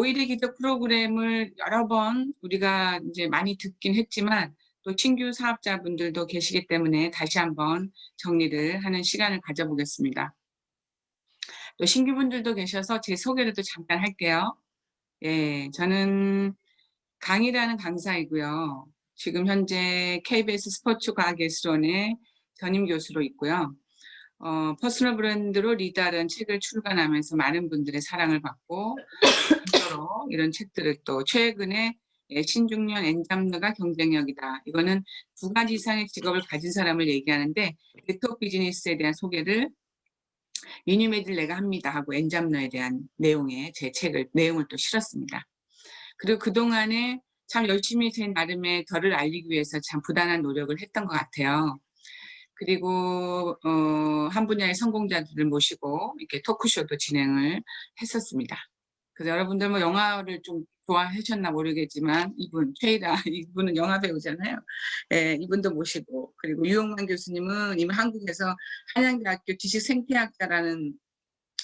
5일의 기도 프로그램을 여러 번 우리가 이제 많이 듣긴 했지만 또 신규 사업자분들도 계시기 때문에 다시 한번 정리를 하는 시간을 가져보겠습니다. 또 신규분들도 계셔서 제 소개를 또 잠깐 할게요. 예, 저는 강희라는 강사이고요. 지금 현재 KBS 스포츠과학예술원의 전임 교수로 있고요. 퍼스널 브랜드로 리더라는 책을 출간하면서 많은 분들의 사랑을 받고 서로 이런 책들을 또 최근에 신중년 엔잡러가 경쟁력이다. 이거는 2가지 이상의 직업을 가진 사람을 얘기하는데 네트워크 비즈니스에 대한 소개를 리뉴메디를 내가 합니다 하고 엔잡러에 대한 내용의 제 책을 내용을 또 실었습니다. 그리고 그동안에 참 열심히 제 나름의 저를 알리기 위해서 참 부단한 노력을 했던 것 같아요. 그리고 한 분야의 성공자들을 모시고 이렇게 토크쇼도 진행을 했었습니다. 그래서 여러분들 뭐 영화를 좀 좋아하셨나 모르겠지만 이분 최이라 이분은 영화 배우잖아요. 예, 이분도 모시고 그리고 유용만 교수님은 이미 한국에서 한양대학교 지식생태학자라는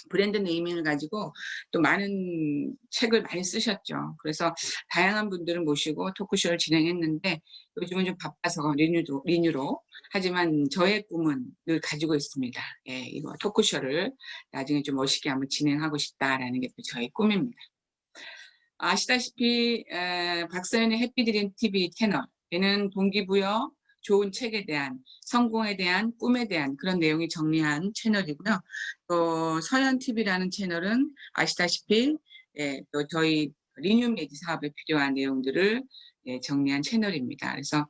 브랜드 네이밍을 가지고 또 많은 책을 많이 쓰셨죠. 그래서 다양한 분들을 모시고 토크쇼를 진행했는데 요즘은 좀 바빠서 리뉴로 하지만 저의 꿈은 늘 가지고 있습니다. 예, 이거 토크쇼를 나중에 좀 멋있게 한번 진행하고 싶다라는 게 또 저의 꿈입니다. 아시다시피 박서연의 해피드림 TV 채널, 얘는 동기부여, 좋은 책에 대한, 성공에 대한, 꿈에 대한 그런 내용이 정리한 채널이고요. 또 서연TV라는 채널은 아시다시피 또 저희 리뉴메디 사업에 필요한 내용들을 정리한 채널입니다. 그래서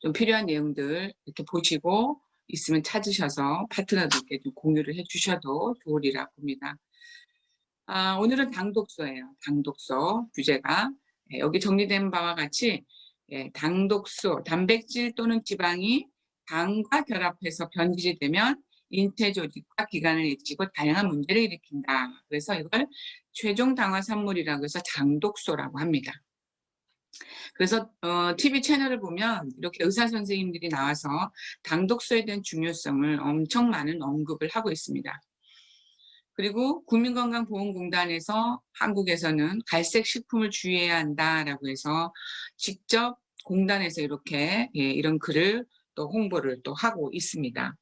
좀 필요한 내용들 이렇게 보시고 있으면 찾으셔서 파트너들께 좀 공유를 해주셔도 좋으리라 봅니다. 오늘은 당독소예요. 당독소 주제가 여기 정리된 바와 같이 당독소, 단백질 또는 지방이 당과 결합해서 변질이 되면 인체 조직과 기관을 해치고 다양한 문제를 일으킨다. 그래서 이걸 최종 당화 산물이라고 해서 당독소라고 합니다. 그래서 TV 채널을 보면 이렇게 의사 선생님들이 나와서 당독소에 대한 중요성을 엄청 많은 언급을 하고 있습니다. 그리고 국민건강보험공단에서 한국에서는 갈색 식품을 주의해야 한다라고 해서 직접 공단에서 이렇게 이런 글을 또 홍보를 또 하고 있습니다.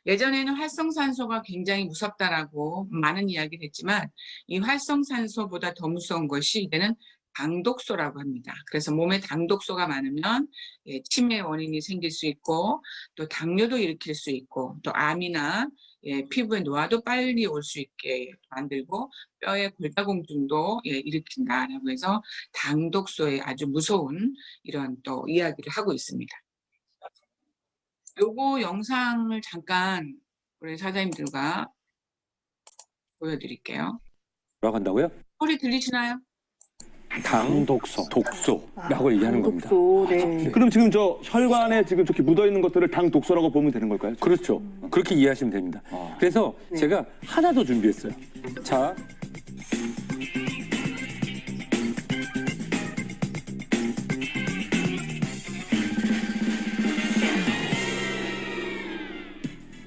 예전에는 활성산소가 굉장히 무섭다라고 많은 이야기를 했지만 이 활성산소보다 더 무서운 것이 이제는 당독소라고 합니다. 그래서 몸에 당독소가 많으면 치매 원인이 생길 수 있고 또 당뇨도 일으킬 수 있고 또 암이나 피부의 노화도 빨리 올 수 있게 만들고 뼈의 골다공증도 일으킨다라고 해서 당독소의 아주 무서운 이런 또 이야기를 하고 있습니다. 요거 영상을 잠깐 우리 사장님들과 보여드릴게요. 뭐라고 한다고요? 소리 들리시나요? 당독소, 독소라고 얘기하는 겁니다. 네. 그럼 지금 저 혈관에 지금 저렇게 묻어있는 것들을 당독소라고 보면 되는 걸까요? 그렇죠. 그렇게 이해하시면 됩니다. 그래서 제가 하나 더 준비했어요. 자,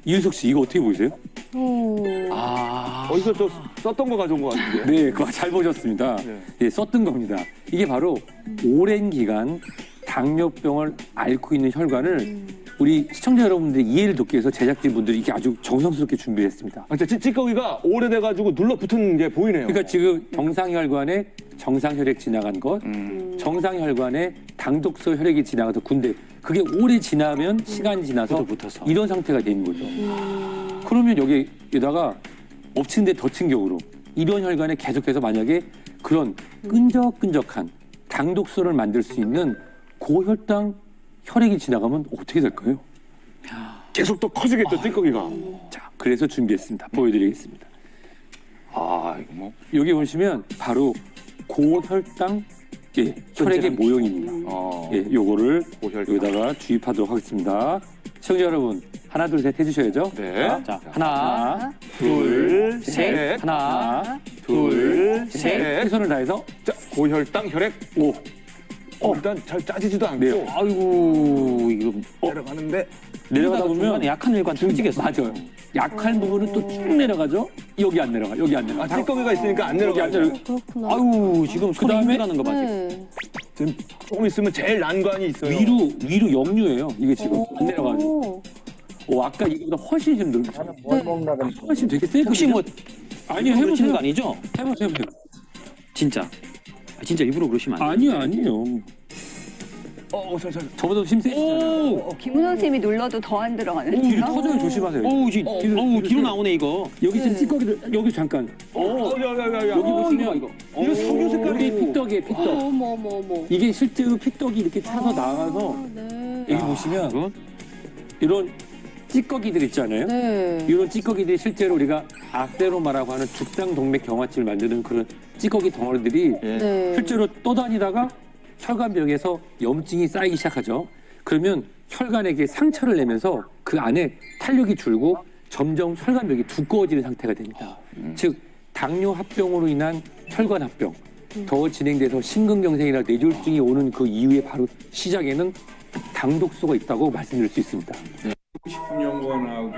이윤석 씨 이거 어떻게 보이세요? 어디서 저 썼던 거 가져온 거 같은데요? 네, 그거 잘 보셨습니다. 예, 썼던 겁니다. 이게 바로 오랜 기간 당뇨병을 앓고 있는 혈관을 우리 시청자 여러분들의 이해를 돕기 위해서 제작진분들이 이게 아주 정성스럽게 준비했습니다. 아, 진짜 찌꺼기가 오래돼가지고 눌러붙은 게 보이네요. 그러니까 지금 정상혈관에 정상혈액 지나간 것, 정상혈관에 당독소 혈액이 지나가서 군대, 그게 오래 지나면 시간이 지나서 붙어서. 이런 상태가 되는 거죠. 그러면 여기에다가 엎친 데 덮친 격으로 이런 혈관에 계속해서 만약에 그런 끈적끈적한 당독소를 만들 수 있는 고혈당 혈액이 지나가면 어떻게 될까요? 계속 또 커지겠죠, 찌꺼기가. 자, 그래서 준비했습니다. 보여드리겠습니다. 아, 이거 뭐. 여기 보시면 바로 고혈당 혈액의 모형입니다. 예, 요거를 여기다가 주입하도록 하겠습니다. 시청자 여러분, 하나, 둘, 셋 해주셔야죠. 네. 자, 하나, 둘, 셋. 셋. 하나, 둘, 셋. 셋. 최선을 다해서. 자, 고혈당 혈액. 오. 일단 잘 짜지지도 않고. 네. 아이고, 이거. 내려가는데. 내려가다 보면 약한 혈관 움직였어. 맞아요. 약한 부분은 또 쭉 내려가죠. 여기 안 내려가. 여기 안 내려가. 찌꺼기가 있으니까 안 여기 안 내려가죠. 내려가. 그렇구나. 아유 지금 손에 그다음에 힘들어가는 거 봐. 지금. 네. 지금 조금 있으면 제일 난관이 있어요. 위로 역류예요. 이게 지금 안 내려가지고. 오. 아까 이거보다 훨씬 힘들죠. 네. 훨씬 되게 세거든요. 혹시 뭐 아니요 일부러 그러시는 해보세요. 거 아니죠? 해보세요. 진짜. 진짜 일부러 그러시면 안 돼요. 아니요. 잠깐. 저보다 힘 세시잖아요. 김은호 선생님이 눌러도 더 안 들어가는. 뒤로 터져요. 조심하세요. 뒤로 나오네 이거. 여기 지금 찌꺼기들 여기 잠깐. 야야야야. 여기 보시면 이거. 이거 석유 색깔이 여기 피떡이에요. 피떡. 어머. 이게 실제로 피떡이 이렇게 차서 나가서 네. 여기 보시면 이거? 이런 찌꺼기들 있잖아요. 네. 이런 찌꺼기들이 실제로 우리가 아세로마라고 하는 죽상동맥 경화증을 만드는 그런 찌꺼기 덩어리들이 네. 실제로 떠다니다가 혈관벽에서 염증이 쌓이기 시작하죠. 그러면 혈관에게 상처를 내면서 그 안에 탄력이 줄고 점점 혈관벽이 두꺼워지는 상태가 됩니다. 즉 당뇨 합병으로 인한 혈관 합병, 더 진행돼서 심근경색이나 뇌졸중이 오는 그 이후에 바로 시작에는 당독소가 있다고 말씀드릴 수 있습니다. 식품 연구원하고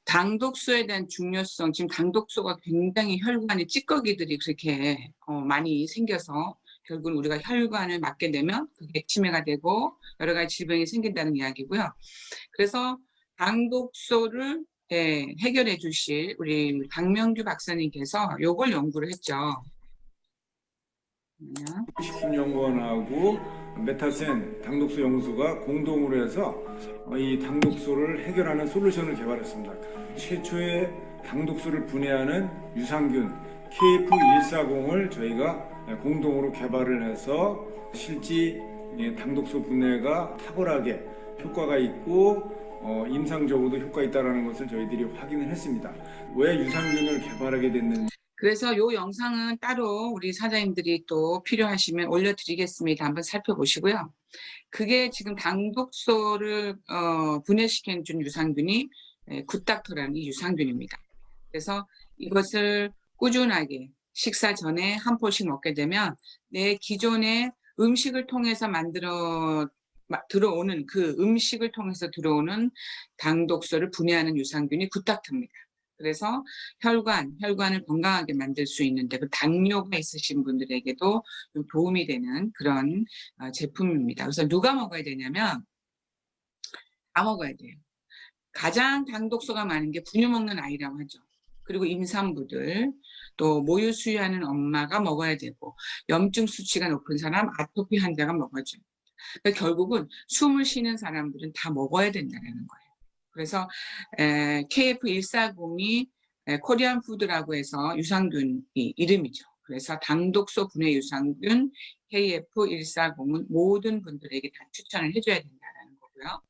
당독소에 대한 중요성, 지금 당독소가 굉장히 혈관에 찌꺼기들이 그렇게 많이 생겨서 결국은 우리가 혈관을 막게 되면 그게 치매가 되고 여러 가지 질병이 생긴다는 이야기고요. 그래서 당독소를 해결해 주실 우리 박명규 박사님께서 요걸 연구를 했죠. 식품 연구원하고 메타센 당독소 연구소가 공동으로 해서 이 당독소를 해결하는 솔루션을 개발했습니다. 최초의 당독소를 분해하는 유산균 KF140을 저희가 공동으로 개발을 해서 실제 당독소 분해가 탁월하게 효과가 있고 임상적으로도 효과 있다는 것을 저희들이 확인을 했습니다. 왜 유산균을 개발하게 됐는지 그래서 요 영상은 따로 우리 사장님들이 또 필요하시면 올려드리겠습니다. 한번 살펴보시고요. 그게 지금 당독소를 분해시켜 준 유산균이 굿닥터라는 이 유산균입니다. 그래서 이것을 꾸준하게 식사 전에 한 포씩 먹게 되면 내 기존의 음식을 통해서 들어오는 그 음식을 통해서 들어오는 당독소를 분해하는 유산균이 굿닥터입니다. 그래서 혈관을 건강하게 만들 수 있는데 그 당뇨가 있으신 분들에게도 좀 도움이 되는 그런 제품입니다. 그래서 누가 먹어야 되냐면 다 먹어야 돼요. 가장 당독소가 많은 게 분유 먹는 아이라고 하죠. 그리고 임산부들, 또 모유 수유하는 엄마가 먹어야 되고 염증 수치가 높은 사람, 아토피 환자가 먹어줘요. 그러니까 결국은 숨을 쉬는 사람들은 다 먹어야 된다는 거예요. 그래서 KF140이 코리안 푸드라고 해서 유산균이 이름이죠. 그래서 당독소 분해 유산균 KF140은 모든 분들에게 다 추천을 해줘야 된다는 거고요.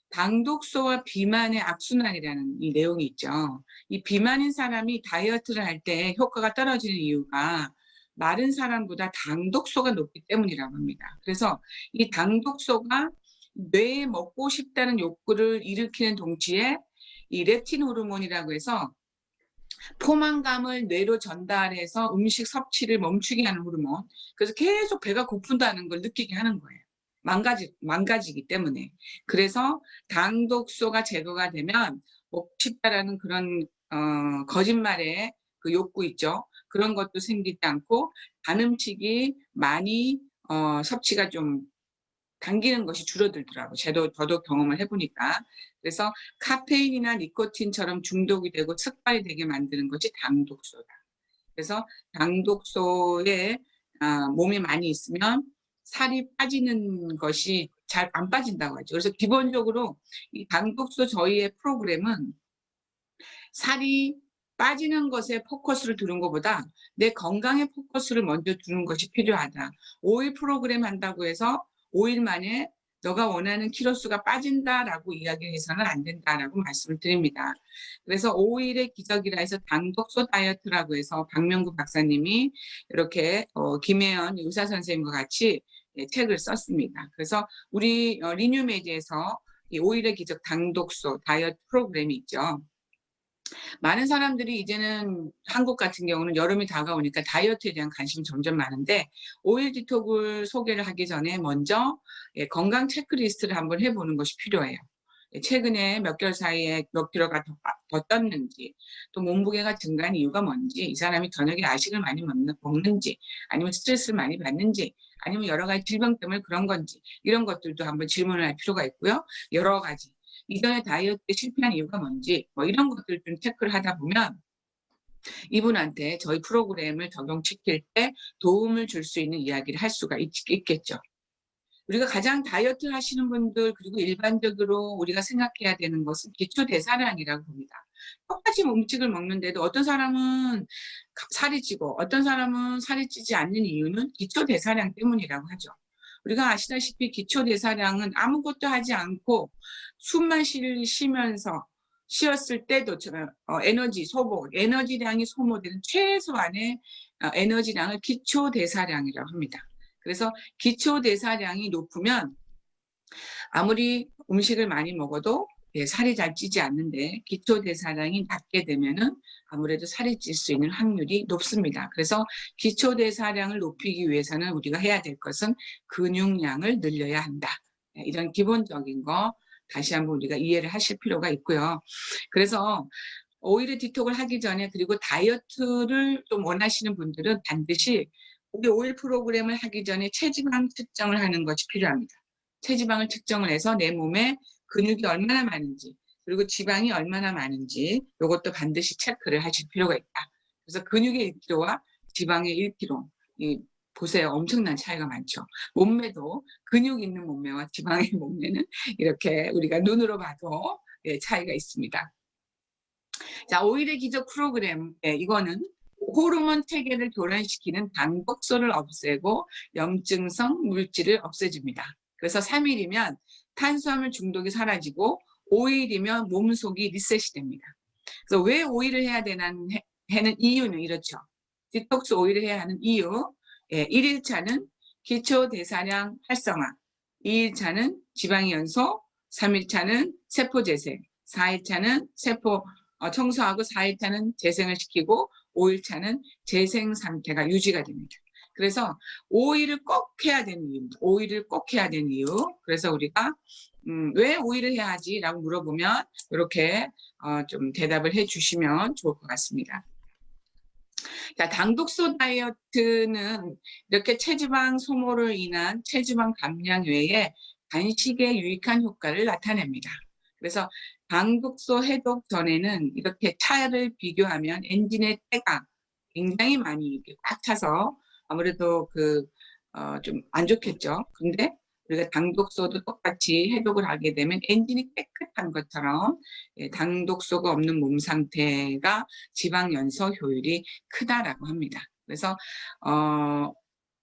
당독소와 비만의 악순환이라는 이 내용이 있죠. 이 비만인 사람이 다이어트를 할 때 효과가 떨어지는 이유가 마른 사람보다 당독소가 높기 때문이라고 합니다. 그래서 이 당독소가 뇌에 먹고 싶다는 욕구를 일으키는 동시에 이 렙틴 호르몬이라고 해서 포만감을 뇌로 전달해서 음식 섭취를 멈추게 하는 호르몬. 그래서 계속 배가 고픈다는 걸 느끼게 하는 거예요. 망가지기 때문에. 그래서 당독소가 제거가 되면 먹고 싶다라는 그런 거짓말의 그 욕구 있죠. 그런 것도 생기지 않고 단 음식이 많이 섭취가 좀 당기는 것이 줄어들더라고요. 저도 경험을 해보니까. 그래서 카페인이나 니코틴처럼 중독이 되고 습관이 되게 만드는 것이 당독소다. 그래서 당독소에 몸에 많이 있으면 살이 빠지는 것이 잘 안 빠진다고 하죠. 그래서 기본적으로 이 당독소 저희의 프로그램은 살이 빠지는 것에 포커스를 두는 것보다 내 건강에 포커스를 먼저 두는 것이 필요하다. 5일 프로그램 한다고 해서 5일 만에 너가 원하는 키로수가 빠진다라고 이야기해서는 안 된다라고 말씀을 드립니다. 그래서 5일의 기적이라 해서 당독소 다이어트라고 해서 박명구 박사님이 이렇게 김혜연 의사 선생님과 같이 책을 썼습니다. 그래서 우리 리뉴메디에서 이 5일의 기적 당독소 다이어트 프로그램이 있죠. 많은 사람들이 이제는 한국 같은 경우는 여름이 다가오니까 다이어트에 대한 관심이 점점 많은데 5일 디톡을 소개를 하기 전에 먼저 건강 체크리스트를 한번 해보는 것이 필요해요. 최근에 몇 개월 사이에 몇 킬로가 더 떴는지, 또 몸무게가 증가한 이유가 뭔지, 이 사람이 저녁에 야식을 많이 먹는지, 아니면 스트레스를 많이 받는지, 아니면 여러 가지 질병 때문에 그런 건지, 이런 것들도 한번 질문을 할 필요가 있고요. 여러 가지 이전에 다이어트에 실패한 이유가 뭔지, 뭐 이런 것들 좀 체크를 하다 보면 이분한테 저희 프로그램을 적용시킬 때 도움을 줄 수 있는 이야기를 할 수가 있겠죠. 우리가 가장 다이어트 하시는 분들, 그리고 일반적으로 우리가 생각해야 되는 것은 기초 대사량이라고 봅니다. 똑같이 음식을 먹는데도 어떤 사람은 살이 찌고 어떤 사람은 살이 찌지 않는 이유는 기초 대사량 때문이라고 하죠. 우리가 아시다시피 기초 대사량은 아무것도 하지 않고 숨만 쉬면서 쉬었을 때도 에너지 소모, 에너지량이 소모되는 최소한의 에너지량을 기초 대사량이라고 합니다. 그래서 기초 대사량이 높으면 아무리 음식을 많이 먹어도 살이 잘 찌지 않는데, 기초 대사량이 낮게 되면은 아무래도 살이 찔 수 있는 확률이 높습니다. 그래서 기초 대사량을 높이기 위해서는 우리가 해야 될 것은 근육량을 늘려야 한다. 이런 기본적인 거 다시 한번 우리가 이해를 하실 필요가 있고요. 그래서 오일을 디톡을 하기 전에, 그리고 다이어트를 좀 원하시는 분들은 반드시 우리 오일 프로그램을 하기 전에 체지방 측정을 하는 것이 필요합니다. 체지방을 측정을 해서 내 몸에 근육이 얼마나 많은지, 그리고 지방이 얼마나 많은지 이것도 반드시 체크를 하실 필요가 있다. 그래서 근육의 1kg와 지방의 1kg, 보세요. 엄청난 차이가 많죠. 몸매도 근육 있는 몸매와 지방의 몸매는 이렇게 우리가 눈으로 봐도 차이가 있습니다. 자, 오일의 기적 프로그램, 이거는 호르몬 체계를 교란시키는 당독소를 없애고 염증성 물질을 없애줍니다. 그래서 3일이면 탄수화물 중독이 사라지고 5일이면 몸속이 리셋이 됩니다. 그래서 왜 오일을 해야 되는 이유는 이렇죠. 디톡스 오일을 해야 하는 이유, 1일차는 기초 대사량 활성화, 2일차는 지방의 연소, 3일차는 세포 재생, 4일차는 세포 청소하고 4일차는 재생을 시키고 5일차는 재생 상태가 유지가 됩니다. 그래서 5일을 꼭 해야 되는 이유입니다. 5일을 꼭 해야 되는 이유. 그래서 우리가 왜 5일을 해야 하지? 라고 물어보면 이렇게 좀 대답을 해 주시면 좋을 것 같습니다. 자, 당독소 다이어트는 이렇게 체지방 소모를 인한 체지방 감량 외에 간식에 유익한 효과를 나타냅니다. 그래서 당독소 해독 전에는 이렇게 차를 비교하면 엔진의 때가 굉장히 많이 이렇게 꽉 차서 아무래도 좀 안 좋겠죠. 근데 우리가 당독소도 똑같이 해독을 하게 되면 엔진이 깨끗한 것처럼 당독소가 없는 몸 상태가 지방 연소 효율이 크다라고 합니다. 그래서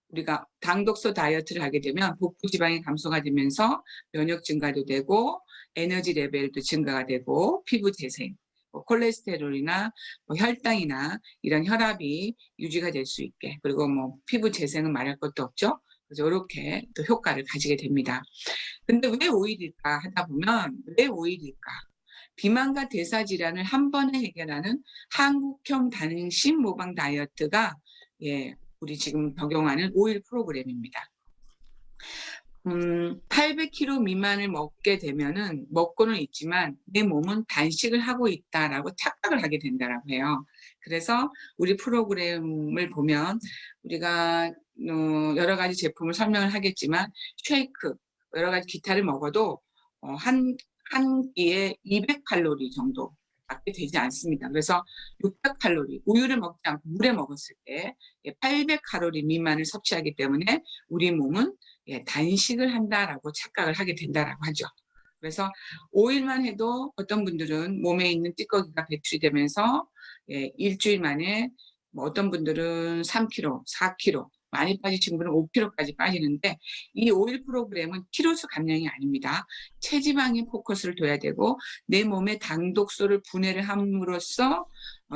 우리가 당독소 다이어트를 하게 되면 복부 지방이 감소가 되면서 면역 증가도 되고 에너지 레벨도 증가가 되고 피부 재생, 콜레스테롤이나 혈당이나 이런 혈압이 유지가 될 수 있게, 그리고 피부 재생은 말할 것도 없죠. 그래서 이렇게 또 효과를 가지게 됩니다. 근데 왜 오일일까 하다 보면, 왜 오일일까? 비만과 대사 질환을 한 번에 해결하는 한국형 단식 모방 다이어트가 우리 지금 적용하는 오일 프로그램입니다. 800kg 미만을 먹게 되면은 먹고는 있지만 내 몸은 단식을 하고 있다라고 착각을 하게 된다라고 해요. 그래서 우리 프로그램을 보면 우리가 여러 가지 제품을 설명을 하겠지만 쉐이크, 여러 가지 기타를 먹어도 한 끼에 200칼로리 정도 밖에 되지 않습니다. 그래서 600칼로리, 우유를 먹지 않고 물에 먹었을 때 800칼로리 미만을 섭취하기 때문에 우리 몸은 단식을 한다라고 착각을 하게 된다라고 하죠. 그래서 5일만 해도 어떤 분들은 몸에 있는 찌꺼기가 배출이 되면서 일주일 만에 어떤 분들은 3kg, 4kg, 많이 빠지신 분은 5kg까지 빠지는데, 이 오일 프로그램은 키로수 감량이 아닙니다. 체지방에 포커스를 둬야 되고 내 몸에 당독소를 분해를 함으로써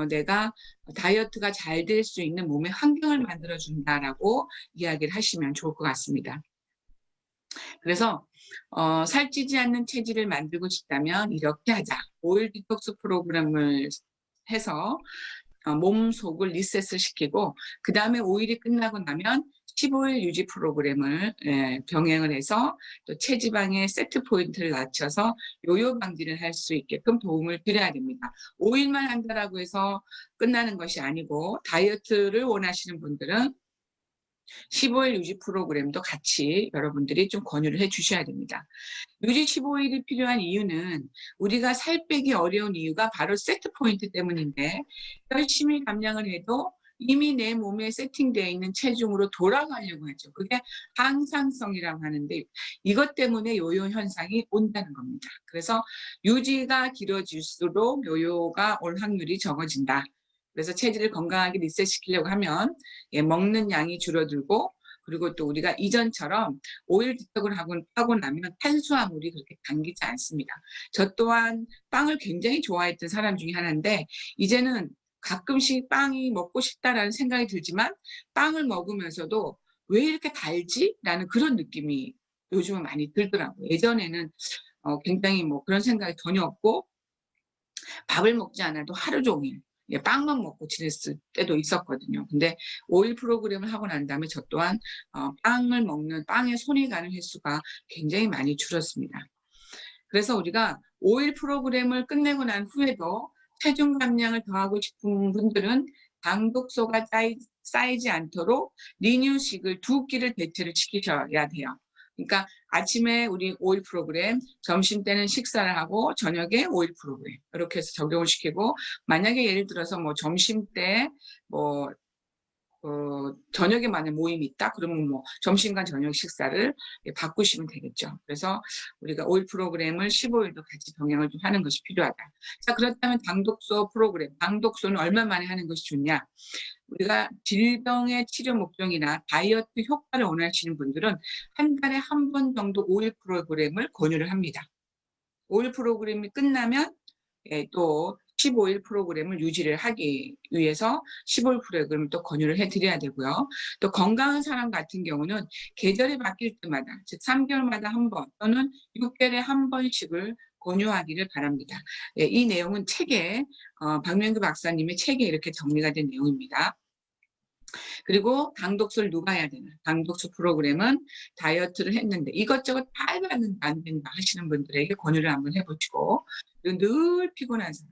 내가 다이어트가 잘 될 수 있는 몸의 환경을 만들어준다라고 이야기를 하시면 좋을 것 같습니다. 그래서 살찌지 않는 체질을 만들고 싶다면 이렇게 하자. 오일 디톡스 프로그램을 해서 몸속을 리셋을 시키고, 그 다음에 오일이 끝나고 나면 15일 유지 프로그램을 병행을 해서 또 체지방의 세트 포인트를 낮춰서 요요 방지를 할 수 있게끔 도움을 드려야 됩니다. 5일만 한다라고 해서 끝나는 것이 아니고 다이어트를 원하시는 분들은 15일 유지 프로그램도 같이 여러분들이 좀 권유를 해 주셔야 됩니다. 유지 15일이 필요한 이유는 우리가 살 빼기 어려운 이유가 바로 세트 포인트 때문인데 열심히 감량을 해도 이미 내 몸에 세팅되어 있는 체중으로 돌아가려고 하죠. 그게 항상성이라고 하는데 이것 때문에 요요 현상이 온다는 겁니다. 그래서 유지가 길어질수록 요요가 올 확률이 적어진다. 그래서 체질을 건강하게 리셋시키려고 하면 먹는 양이 줄어들고 그리고 또 우리가 이전처럼 오일 디톡을 하고 나면 탄수화물이 그렇게 당기지 않습니다. 저 또한 빵을 굉장히 좋아했던 사람 중에 하나인데 이제는 가끔씩 빵이 먹고 싶다라는 생각이 들지만 빵을 먹으면서도 왜 이렇게 달지? 라는 그런 느낌이 요즘은 많이 들더라고요. 예전에는 굉장히 뭐 그런 생각이 전혀 없고 밥을 먹지 않아도 하루 종일 빵만 먹고 지냈을 때도 있었거든요. 근데 5일 프로그램을 하고 난 다음에 저 또한 빵을 먹는 빵에 손이 가는 횟수가 굉장히 많이 줄었습니다. 그래서 우리가 5일 프로그램을 끝내고 난 후에도 체중 감량을 더 하고 싶은 분들은 당독소가 쌓이지 않도록 리뉴식을 2끼를 대체를 시키셔야 돼요. 그러니까 아침에 우리 5일 프로그램, 점심 때는 식사를 하고 저녁에 5일 프로그램 이렇게 해서 적용을 시키고 만약에 예를 들어서 뭐 점심 때 뭐 저녁에 만약 모임이 있다 그러면 뭐 점심과 저녁 식사를 바꾸시면 되겠죠. 그래서 우리가 5일 프로그램을 15일도 같이 병행을 좀 하는 것이 필요하다. 자, 그렇다면 당독소 프로그램, 당독소는 얼마 만에 하는 것이 좋냐? 우리가 질병의 치료 목적이나 다이어트 효과를 원하시는 분들은 한 달에 한 번 정도 5일 프로그램을 권유를 합니다. 5일 프로그램이 끝나면 또 15일 프로그램을 유지를 하기 위해서 15일 프로그램을 또 권유를 해드려야 되고요. 또 건강한 사람 같은 경우는 계절이 바뀔 때마다 즉 3개월마다 한 번 또는 6개월에 한 번씩을 권유하기를 바랍니다. 이 내용은 책에 박명규 박사님의 책에 이렇게 정리가 된 내용입니다. 그리고 당독소를 누가 해야 되나? 당독소 프로그램은 다이어트를 했는데 이것저것 다 해봤는데 안 된다 하시는 분들에게 권유를 한번 해보시고 그리고 늘 피곤한 사람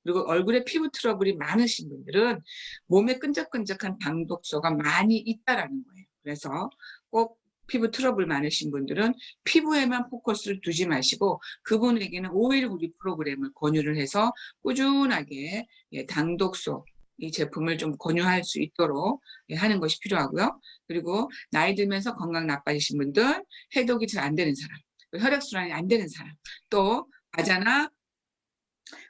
그리고 얼굴에 피부 트러블이 많으신 분들은 몸에 끈적끈적한 당독소가 많이 있다라는 거예요. 그래서 꼭 피부 트러블 많으신 분들은 피부에만 포커스를 두지 마시고 그분에게는 5일 우리 프로그램을 권유를 해서 꾸준하게 당독소 이 제품을 좀 권유할 수 있도록 하는 것이 필요하고요. 그리고 나이 들면서 건강 나빠지신 분들, 해독이 잘 안 되는 사람, 혈액순환이 안 되는 사람, 또 과자나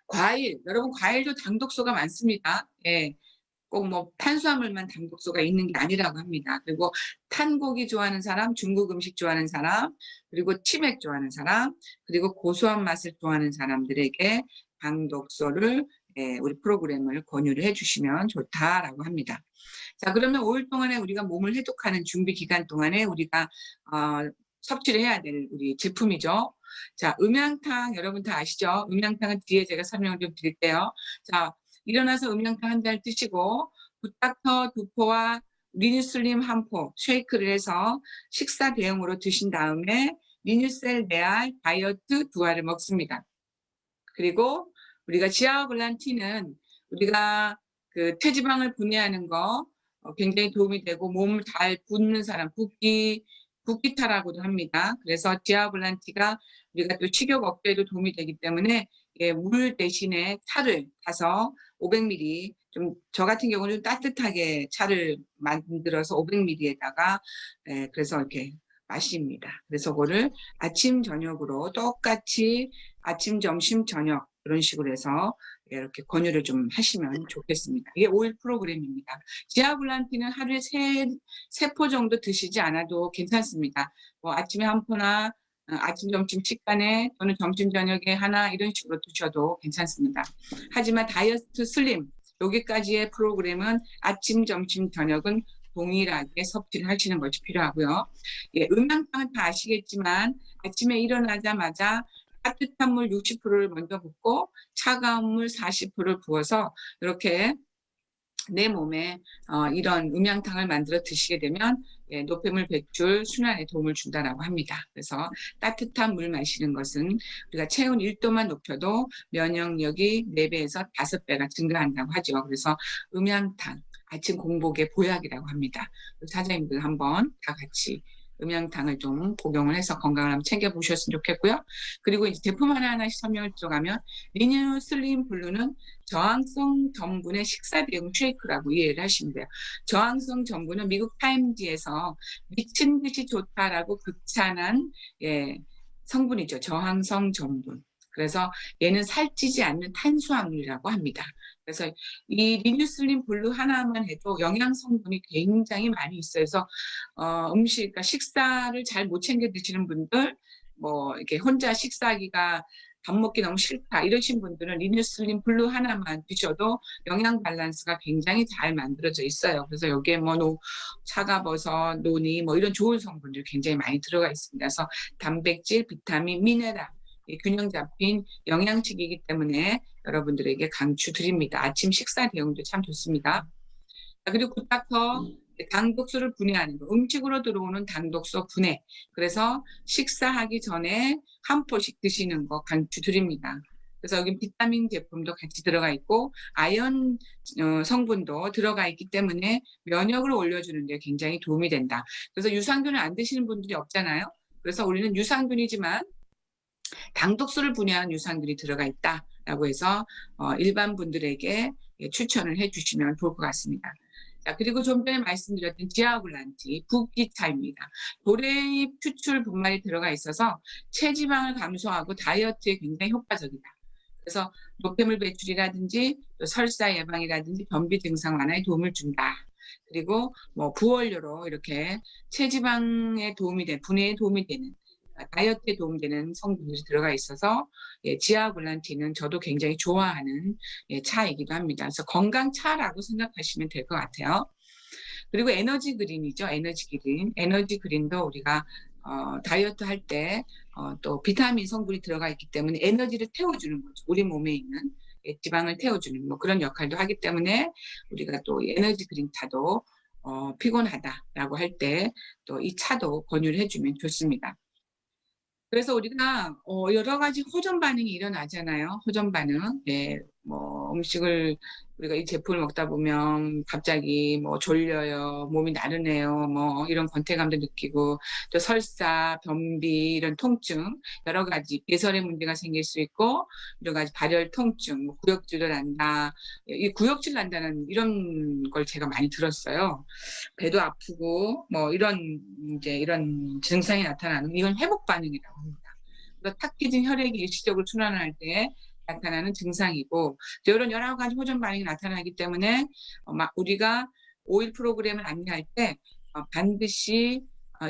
과일, 여러분 과일도 당독소가 많습니다. 꼭 뭐 탄수화물만 당독소가 있는 게 아니라고 합니다. 그리고 탄 고기 좋아하는 사람, 중국 음식 좋아하는 사람, 그리고 치맥 좋아하는 사람, 그리고 고소한 맛을 좋아하는 사람들에게 당독소를 우리 프로그램을 권유를 해주시면 좋다라고 합니다. 자, 그러면 5일 동안에 우리가 몸을 해독하는 준비 기간 동안에 우리가 섭취를 해야 될 우리 제품이죠. 자, 음양탕 여러분 다 아시죠? 음양탕은 뒤에 제가 설명을 좀 드릴게요. 자, 일어나서 음양탕 한 잔 드시고 굿닥터 2포와 리뉴슬림 1포 쉐이크를 해서 식사 대용으로 드신 다음에 리뉴셀 네알 다이어트 2알을 먹습니다. 그리고 우리가 지아글란틴은 우리가 그 체지방을 분해하는 거 굉장히 도움이 되고 몸을 잘 붓는 사람, 붓기타라고도 합니다. 그래서 지아글란티가 우리가 또 식욕 억제에도 도움이 되기 때문에 물 대신에 차를 타서 500ml 좀 저 같은 경우는 좀 따뜻하게 차를 만들어서 500ml에다가 그래서 이렇게 마십니다. 그래서 그거를 아침 저녁으로 똑같이 아침 점심 저녁 이런 식으로 해서 이렇게 권유를 좀 하시면 좋겠습니다. 이게 5일 프로그램입니다. 지아글란틴은 하루에 3포 정도 드시지 않아도 괜찮습니다. 뭐 아침에 1포나 아침 점심 식단에 또는 점심 저녁에 하나 이런 식으로 드셔도 괜찮습니다. 하지만 다이어트 슬림 여기까지의 프로그램은 아침 점심 저녁은 동일하게 섭취를 하시는 것이 필요하고요. 음양탕은 다 아시겠지만 아침에 일어나자마자 따뜻한 물 60%를 먼저 붓고 차가운 물 40%를 부어서 이렇게 내 몸에 이런 음양탕을 만들어 드시게 되면 노폐물 배출 순환에 도움을 준다라고 합니다. 그래서 따뜻한 물 마시는 것은 우리가 체온 1도만 높여도 면역력이 4배에서 5배가 증가한다고 하죠. 그래서 음양탕 아침 공복의 보약이라고 합니다. 사장님들 한번 다 같이 음양탕을 좀 복용을 해서 건강을 한번 챙겨보셨으면 좋겠고요. 그리고 이제 제품 하나하나씩 설명을 들어가면 리뉴 슬림 블루는 저항성 전분의 식사 대용 쉐이크라고 이해를 하시면 돼요. 저항성 전분은 미국 타임지에서 미친 듯이 좋다라고 극찬한 성분이죠. 저항성 전분. 그래서 얘는 살찌지 않는 탄수화물이라고 합니다. 그래서 이 리뉴슬림 블루 하나만 해도 영양 성분이 굉장히 많이 있어요. 그래서 그러니까 식사를 잘 못 챙겨 드시는 분들, 뭐 이렇게 혼자 식사하기가 밥 먹기 너무 싫다 이러신 분들은 리뉴슬림 블루 하나만 드셔도 영양 밸런스가 굉장히 잘 만들어져 있어요. 그래서 여기에 뭐 차가버섯, 노니 뭐 이런 좋은 성분들이 굉장히 많이 들어가 있습니다. 그래서 단백질, 비타민, 미네랄 균형 잡힌 영양식이기 때문에 여러분들에게 강추드립니다. 아침 식사 대용도 참 좋습니다. 그리고 굿닥터 당독소를 분해하는 거, 음식으로 들어오는 당독소 분해. 그래서 식사하기 전에 한 포씩 드시는 거 강추드립니다. 그래서 여기 비타민 제품도 같이 들어가 있고 아연 성분도 들어가 있기 때문에 면역을 올려주는 데 굉장히 도움이 된다. 그래서 유산균을 안 드시는 분들이 없잖아요. 그래서 우리는 유산균이지만 당독소를 분해하는 유산균이 들어가 있다라고 해서 일반 분들에게 추천을 해주시면 좋을 것 같습니다. 자, 그리고 좀 전에 말씀드렸던 지아글란티, 북기차입니다. 도레잎 추출 분말이 들어가 있어서 체지방을 감소하고 다이어트에 굉장히 효과적이다. 그래서 노폐물 배출이라든지 또 설사 예방이라든지 변비 증상 완화에 도움을 준다. 그리고 뭐 부원료로 이렇게 체지방에 도움이 되는, 분해에 도움이 되는 다이어트에 도움되는 성분들이 들어가 있어서 지아글란티는 저도 굉장히 좋아하는 차이기도 합니다. 그래서 건강차라고 생각하시면 될 것 같아요. 그리고 에너지 그린이죠. 에너지 그린. 에너지 그린도 우리가 다이어트 할 때 또 비타민 성분이 들어가 있기 때문에 에너지를 태워주는 거죠. 우리 몸에 있는 지방을 태워주는 뭐 그런 역할도 하기 때문에 우리가 또 에너지 그린 차도 피곤하다라고 할 때 또 이 차도 권유를 해주면 좋습니다. 그래서 우리가 여러 가지 호전 반응이 일어나잖아요. 호전 반응. 뭐 음식을 우리가 이 제품을 먹다 보면 갑자기 뭐 졸려요, 몸이 나른해요, 뭐 이런 권태감도 느끼고 또 설사, 변비 이런 통증 여러 가지 배설의 문제가 생길 수 있고 여러 가지 발열 통증, 뭐 구역질을 난다. 이 구역질 난다는 이런 걸 제가 많이 들었어요. 배도 아프고 뭐 이런 증상이 나타나는 이건 회복 반응이라고 합니다. 그래서 탁해진 혈액이 일시적으로 순환할 때 나타나는 증상이고 이런 여러 가지 호전 반응이 나타나기 때문에 우리가 오일 프로그램을 안내할 때 반드시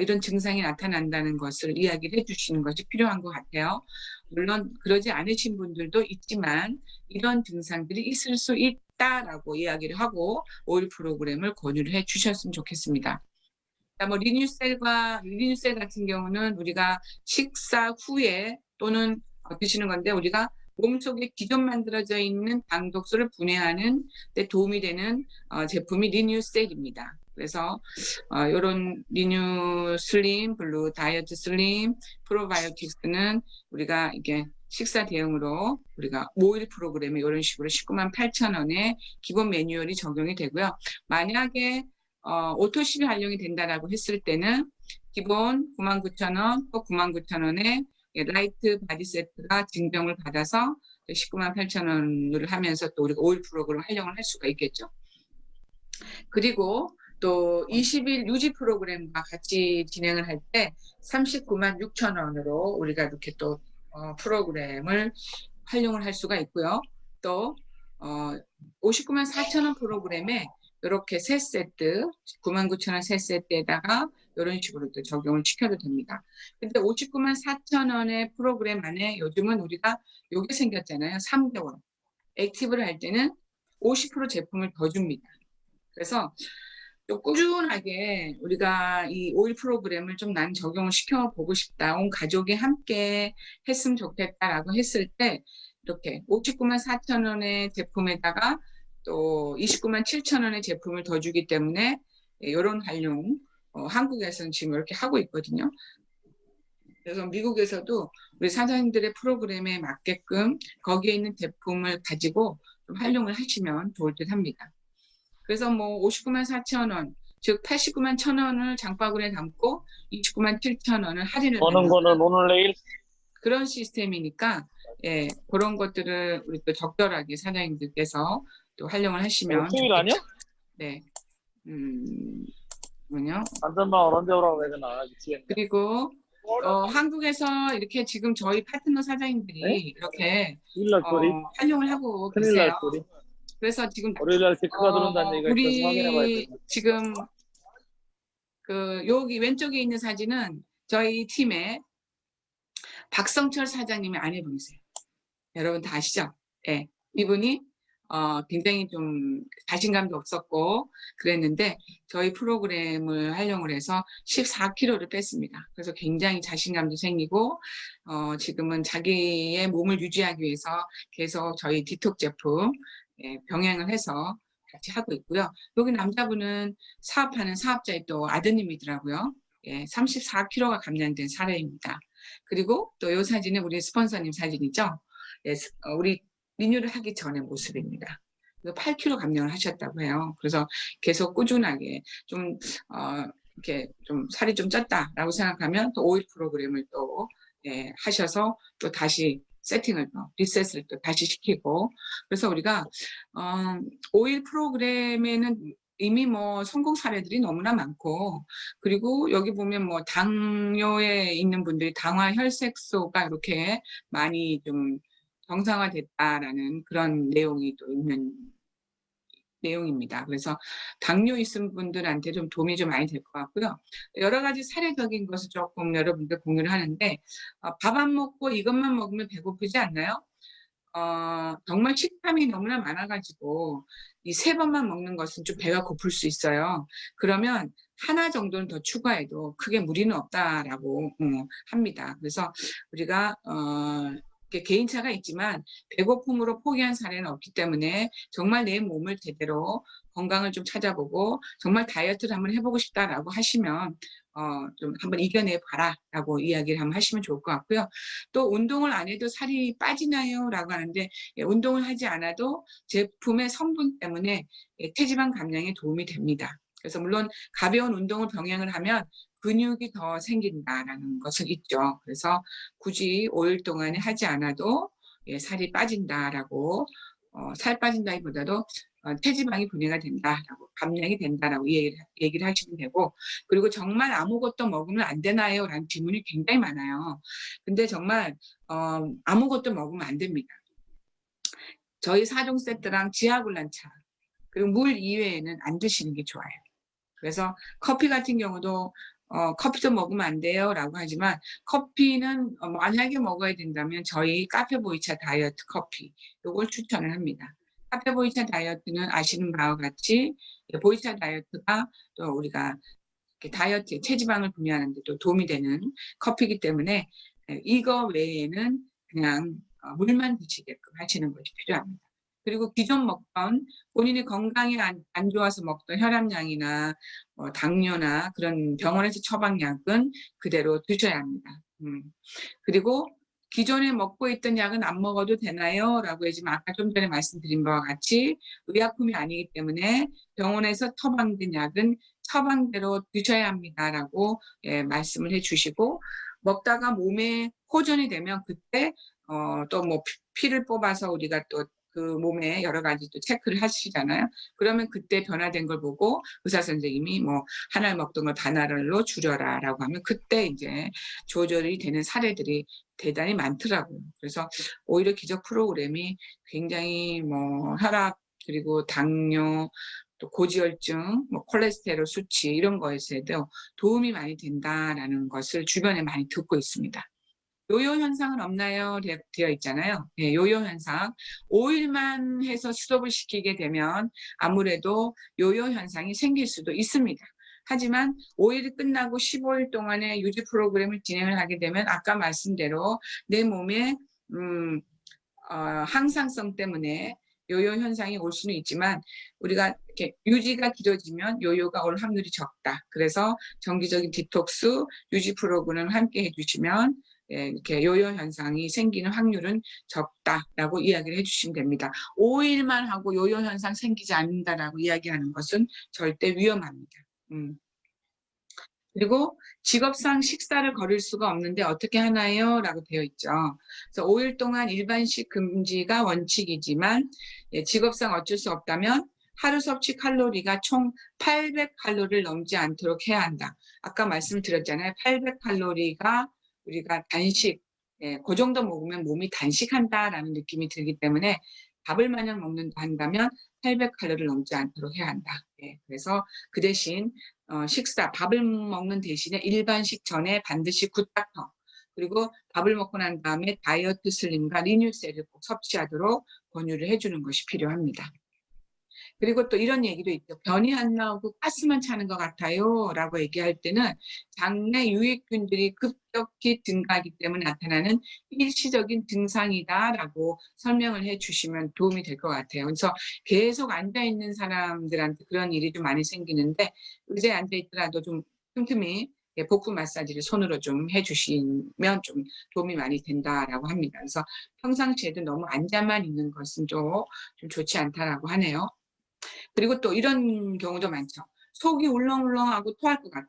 이런 증상이 나타난다는 것을 이야기를 해주시는 것이 필요한 것 같아요. 물론 그러지 않으신 분들도 있지만 이런 증상들이 있을 수 있다라고 이야기를 하고 오일 프로그램을 권유를 해주셨으면 좋겠습니다. 뭐 리뉴셀 같은 경우는 우리가 식사 후에 또는 드시는 건데 우리가 몸속에 기존 만들어져 있는 당독소를 분해하는 데 도움이 되는 제품이 리뉴셀입니다. 그래서 이런 리뉴 슬림, 블루 다이어트 슬림, 프로바이오틱스는 우리가 이게 식사 대용으로 우리가 5일 프로그램에 이런 식으로 198,000원에 기본 매뉴얼이 적용이 되고요. 만약에 오토실이 활용이 된다라고 했을 때는 기본 99,000원, 또 99,000원에 라이트 바디 세트가 증정을 받아서 198,000원을 하면서 또 우리가 오일 프로그램 활용을 할 수가 있겠죠. 그리고 또 20일 유지 프로그램과 같이 진행을 할 때 396,000원으로 우리가 이렇게 또 프로그램을 활용을 할 수가 있고요. 또 594,000원 프로그램에 이렇게 세 세트, 99,000원 세 세트에다가 이런 식으로 또 적용을 시켜도 됩니다. 근데 594,000원의 프로그램 안에 요즘은 우리가 요게 생겼잖아요. 3개월. 액티브를 할 때는 50% 제품을 더 줍니다. 그래서 또 꾸준하게 우리가 이 오일 프로그램을 좀 난 적용을 시켜보고 싶다. 온 가족이 함께 했으면 좋겠다라고 했을 때 이렇게 594,000원의 제품에다가 또 29만 7천 원의 제품을 더 주기 때문에 이런 활용 한국에서는 지금 이렇게 하고 있거든요. 그래서 미국에서도 우리 사장님들의 프로그램에 맞게끔 거기에 있는 제품을 가지고 좀 활용을 하시면 좋을 듯 합니다. 그래서 뭐 59만 4천 원, 즉 89만 1천 원을 장바구니에 담고 29만 7천 원을 할인을 받는 거는 오늘 내일 그런 시스템이니까 예, 그런 것들을 우리 또 적절하게 사장님들께서 또 활용을 하시면 수요일 좋겠죠. 아니야? 네, 뭐냐? 안전망을 언제 오라고 해야 되나 미치겠네. 그리고 한국에서 이렇게 지금 저희 파트너 사장님들이 네? 이렇게 큰일 날 소리. 활용을 하고 큰일 날 계세요. 소리. 그래서 지금 월요일 날 체크가 들어온다는 얘기가 있어서 확인해봐야 우리 돼. 지금 여기 왼쪽에 있는 사진은 저희 팀의 박성철 사장님의 아내분이세요. 여러분 다 아시죠? 예, 이분이 굉장히 좀 자신감도 없었고 그랬는데 저희 프로그램을 활용을 해서 14kg를 뺐습니다. 그래서 굉장히 자신감도 생기고 지금은 자기의 몸을 유지하기 위해서 계속 저희 디톡 제품 병행을 해서 같이 하고 있고요. 여기 남자분은 사업하는 사업자의 또 아드님이더라고요. 예, 34kg가 감량된 사례입니다. 그리고 또 이 사진은 우리 스폰서님 사진이죠. 예, 우리 리뉴를 하기 전의 모습입니다. 8kg 감량을 하셨다고 해요. 그래서 계속 꾸준하게 좀 이렇게 좀 살이 좀 쪘다라고 생각하면 또 오일 프로그램을 또 하셔서 또 다시 세팅을 또 리셋을 또 다시 시키고 그래서 우리가 오일 프로그램에는 이미 뭐 성공 사례들이 너무나 많고 그리고 여기 보면 뭐 당뇨에 있는 분들이 당화 혈색소가 이렇게 많이 좀 정상화됐다라는 그런 내용이 또 있는 내용입니다. 그래서 당뇨 있은 분들한테 좀 도움이 좀 많이 될 것 같고요. 여러 가지 사례적인 것을 조금 여러분들 공유를 하는데 밥 안 먹고 이것만 먹으면 배고프지 않나요? 정말 식탐이 너무나 많아가지고 이 3번만 먹는 것은 좀 배가 고플 수 있어요. 그러면 하나 정도는 더 추가해도 크게 무리는 없다라고 합니다. 그래서 우리가 개인차가 있지만 배고픔으로 포기한 사례는 없기 때문에 정말 내 몸을 제대로 건강을 좀 찾아보고 정말 다이어트를 한번 해보고 싶다라고 하시면 좀 한번 이겨내 봐라 라고 이야기를 한번 하시면 좋을 것 같고요. 또 운동을 안 해도 살이 빠지나요? 라고 하는데 운동을 하지 않아도 제품의 성분 때문에 체지방 감량에 도움이 됩니다. 그래서 물론 가벼운 운동을 병행을 하면 근육이 더 생긴다라는 것은 있죠. 그래서 굳이 5일 동안에 하지 않아도 살이 빠진다라고 살 빠진다기보다도 체지방이 분해가 된다라고 감량이 된다라고 얘기를 하시면 되고 그리고 정말 아무것도 먹으면 안 되나요? 라는 질문이 굉장히 많아요. 근데 정말 아무것도 먹으면 안 됩니다. 저희 4종 세트랑 지하굴란차 그리고 물 이외에는 안 드시는 게 좋아요. 그래서 커피 같은 경우도 커피도 먹으면 안 돼요 라고 하지만 커피는 만약에 먹어야 된다면 저희 카페보이차 다이어트 커피 이걸 추천을 합니다. 카페보이차 다이어트는 아시는 바와 같이 보이차 다이어트가 또 우리가 다이어트에 체지방을 분해하는 데 또 도움이 되는 커피이기 때문에 이거 외에는 그냥 물만 드시게끔 하시는 것이 필요합니다. 그리고 기존 먹던 본인의 건강이 안 좋아서 먹던 혈압약이나 당뇨나 그런 병원에서 처방약은 그대로 드셔야 합니다. 그리고 기존에 먹고 있던 약은 안 먹어도 되나요? 라고 했지만 아까 좀 전에 말씀드린 바와 같이 의약품이 아니기 때문에 병원에서 처방된 약은 처방대로 드셔야 합니다라고 말씀을 해주시고 먹다가 몸에 호전이 되면 그때 또 뭐 피를 뽑아서 우리가 또 그 몸에 여러 가지 또 체크를 하시잖아요. 그러면 그때 변화된 걸 보고 의사 선생님이 뭐 한 알 먹던 걸 반알로 줄여라라고 하면 그때 이제 조절이 되는 사례들이 대단히 많더라고요. 그래서 오히려 기적 프로그램이 굉장히 뭐 혈압 그리고 당뇨 또 고지혈증, 뭐 콜레스테롤 수치 이런 거에서도 도움이 많이 된다라는 것을 주변에 많이 듣고 있습니다. 요요 현상은 없나요? 되어 있잖아요. 네, 요요 현상. 5일만 해서 스톱을 시키게 되면 아무래도 요요 현상이 생길 수도 있습니다. 하지만 5일이 끝나고 15일 동안의 유지 프로그램을 진행을 하게 되면 아까 말씀대로 내 몸에 항상성 때문에 요요 현상이 올 수는 있지만 우리가 이렇게 유지가 길어지면 요요가 올 확률이 적다. 그래서 정기적인 디톡스 유지 프로그램 함께 해주시면 이렇게 요요 현상이 생기는 확률은 적다라고 이야기를 해주시면 됩니다. 5일만 하고 요요 현상 생기지 않는다라고 이야기하는 것은 절대 위험합니다. 그리고 직업상 식사를 거릴 수가 없는데 어떻게 하나요? 라고 되어 있죠. 그래서 5일 동안 일반식 금지가 원칙이지만 직업상 어쩔 수 없다면 하루 섭취 칼로리가 총 800칼로리를 넘지 않도록 해야 한다. 아까 말씀드렸잖아요. 800칼로리가 우리가 단식, 그 정도 먹으면 몸이 단식한다라는 느낌이 들기 때문에 밥을 마냥 먹는다 한다면 800칼로리를 넘지 않도록 해야 한다. 그래서 그 대신 식사, 밥을 먹는 대신에 일반식 전에 반드시 굿닥터, 그리고 밥을 먹고 난 다음에 다이어트 슬림과 리뉴셀을 꼭 섭취하도록 권유를 해주는 것이 필요합니다. 그리고 또 이런 얘기도 있죠. 변이 안 나오고 가스만 차는 것 같아요 라고 얘기할 때는 장내 유익균들이 급격히 증가하기 때문에 나타나는 일시적인 증상이다 라고 설명을 해 주시면 도움이 될 것 같아요. 그래서 계속 앉아있는 사람들한테 그런 일이 좀 많이 생기는데 의자에 앉아있더라도 좀 틈틈이 복부 마사지를 손으로 좀 해주시면 좀 도움이 많이 된다라고 합니다. 그래서 평상시에도 너무 앉아만 있는 것은 좀 좋지 않다라고 하네요. 그리고 또 이런 경우도 많죠. 속이 울렁울렁하고 토할 것 같다.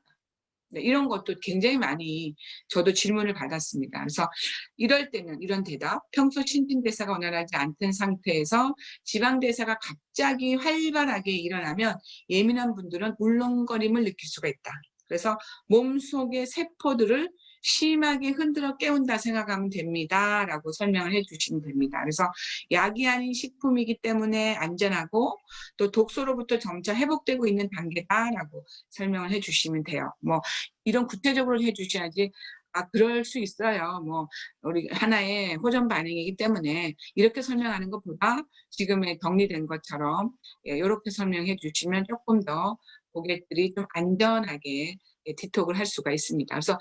네, 이런 것도 굉장히 많이 저도 질문을 받았습니다. 그래서 이럴 때는 이런 대답, 평소 신진대사가 원활하지 않던 상태에서 지방대사가 갑자기 활발하게 일어나면 예민한 분들은 울렁거림을 느낄 수가 있다. 그래서 몸속의 세포들을 심하게 흔들어 깨운다 생각하면 됩니다. 라고 설명을 해주시면 됩니다. 그래서 약이 아닌 식품이기 때문에 안전하고 또 독소로부터 점차 회복되고 있는 단계다라고 설명을 해주시면 돼요. 뭐 이런 구체적으로 해주셔야지 그럴 수 있어요. 뭐 우리 하나의 호전 반응이기 때문에 이렇게 설명하는 것보다 지금의 정리된 것처럼 이렇게 설명해 주시면 조금 더 고객들이 좀 안전하게 디톡을 할 수가 있습니다. 그래서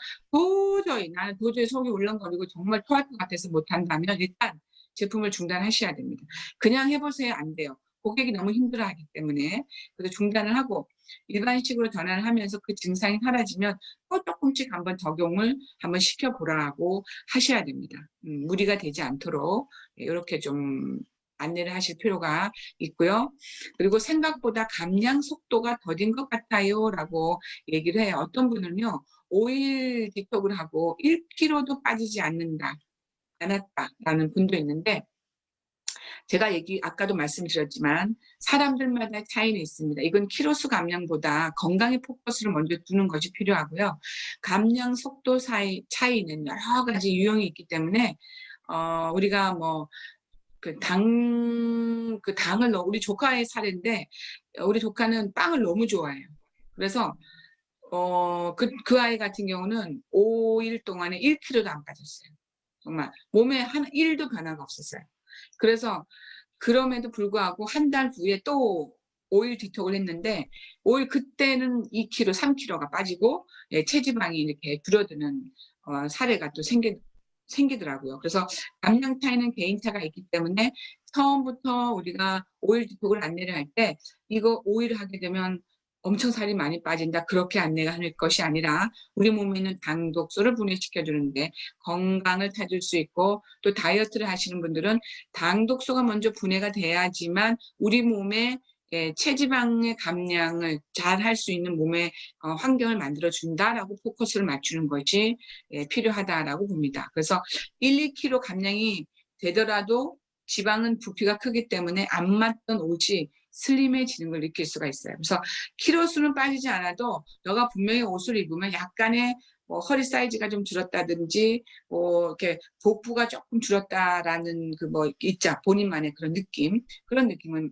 나는 도저히 속이 울렁거리고 정말 토할 것 같아서 못한다면 일단 제품을 중단하셔야 됩니다. 그냥 해보세요. 안 돼요. 고객이 너무 힘들어하기 때문에. 그래서 중단을 하고 일반식으로 전환을 하면서 그 증상이 사라지면 또 조금씩 한번 적용을 한번 시켜보라고 하셔야 됩니다. 무리가 되지 않도록 이렇게 좀 안내를 하실 필요가 있고요. 그리고 생각보다 감량 속도가 더딘 것 같아요 라고 얘기를 해요. 어떤 분은요 5일 디톡을 하고 1kg도 빠지지 않았다라는 분도 있는데 제가 아까도 말씀드렸지만 사람들마다 차이는 있습니다. 이건 키로수 감량보다 건강에 포커스를 먼저 두는 것이 필요하고요. 감량 속도 차이는 여러 가지 유형이 있기 때문에 우리가 뭐 당을 우리 조카의 사례인데 우리 조카는 빵을 너무 좋아해요. 그래서 그 아이 같은 경우는 5일 동안에 1kg도 안 빠졌어요. 정말 몸에 한 1도 변화가 없었어요. 그래서 그럼에도 불구하고 한 달 후에 또 5일 디톡을 했는데 5일 그때는 2kg, 3kg가 빠지고 체지방이 이렇게 줄어드는 사례가 또 생기더라고요. 그래서 감량 차이는 개인차가 있기 때문에 처음부터 우리가 5일 디톡을 안내를 할 때 이거 5일 하게 되면 엄청 살이 많이 빠진다. 그렇게 안내가 할 것이 아니라 우리 몸에 있는 당독소를 분해시켜주는데 건강을 찾을 수 있고 또 다이어트를 하시는 분들은 당독소가 먼저 분해가 돼야지만 우리 몸에 체지방의 감량을 잘 할 수 있는 몸의 환경을 만들어준다라고 포커스를 맞추는 것이 필요하다라고 봅니다. 그래서 1, 2kg 감량이 되더라도 지방은 부피가 크기 때문에 안 맞던 옷이 슬림해지는 걸 느낄 수가 있어요. 그래서 키로수는 빠지지 않아도 너가 분명히 옷을 입으면 약간의 뭐 허리 사이즈가 좀 줄었다든지 뭐 이렇게 복부가 조금 줄었다라는 그 뭐 있자 본인만의 그런 느낌은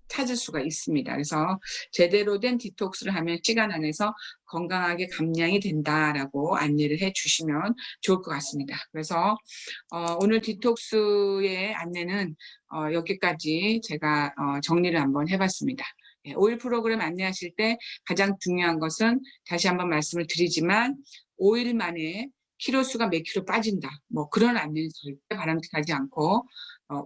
찾을 수가 있습니다. 그래서 제대로 된 디톡스를 하면 시간 안에서 건강하게 감량이 된다라고 안내를 해주시면 좋을 것 같습니다. 그래서 오늘 디톡스의 안내는 여기까지 제가 정리를 한번 해봤습니다. 5일 프로그램 안내하실 때 가장 중요한 것은 다시 한번 말씀을 드리지만 5일 만에 키로수가 몇 킬로 빠진다. 뭐 그런 안내는 절대 바람직하지 않고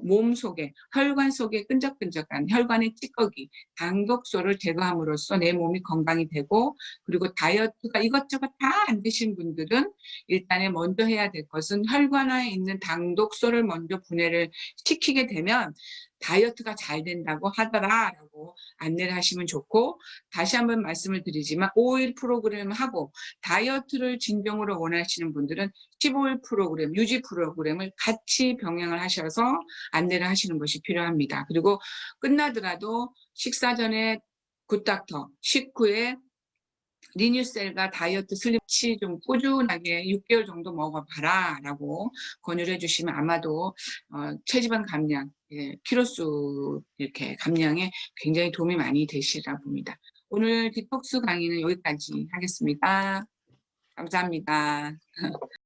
몸 속에 혈관 속에 끈적끈적한 혈관의 찌꺼기, 당독소를 제거함으로써 내 몸이 건강이 되고 그리고 다이어트가 이것저것 다 안 되신 분들은 일단에 먼저 해야 될 것은 혈관에 있는 당독소를 먼저 분해를 시키게 되면 다이어트가 잘 된다고 하더라라고 안내를 하시면 좋고 다시 한번 말씀을 드리지만 5일 프로그램 하고 다이어트를 진정으로 원하시는 분들은 15일 프로그램, 유지 프로그램을 같이 병행을 하셔서 안내를 하시는 것이 필요합니다. 그리고 끝나더라도 식사 전에 굿닥터, 식후에 리뉴셀과 다이어트 슬립치 좀 꾸준하게 6개월 정도 먹어봐라 라고 권유를 해주시면 아마도 체지방 감량, 키로수 이렇게 감량에 굉장히 도움이 많이 되시리라 봅니다. 오늘 디톡스 강의는 여기까지 하겠습니다. 감사합니다.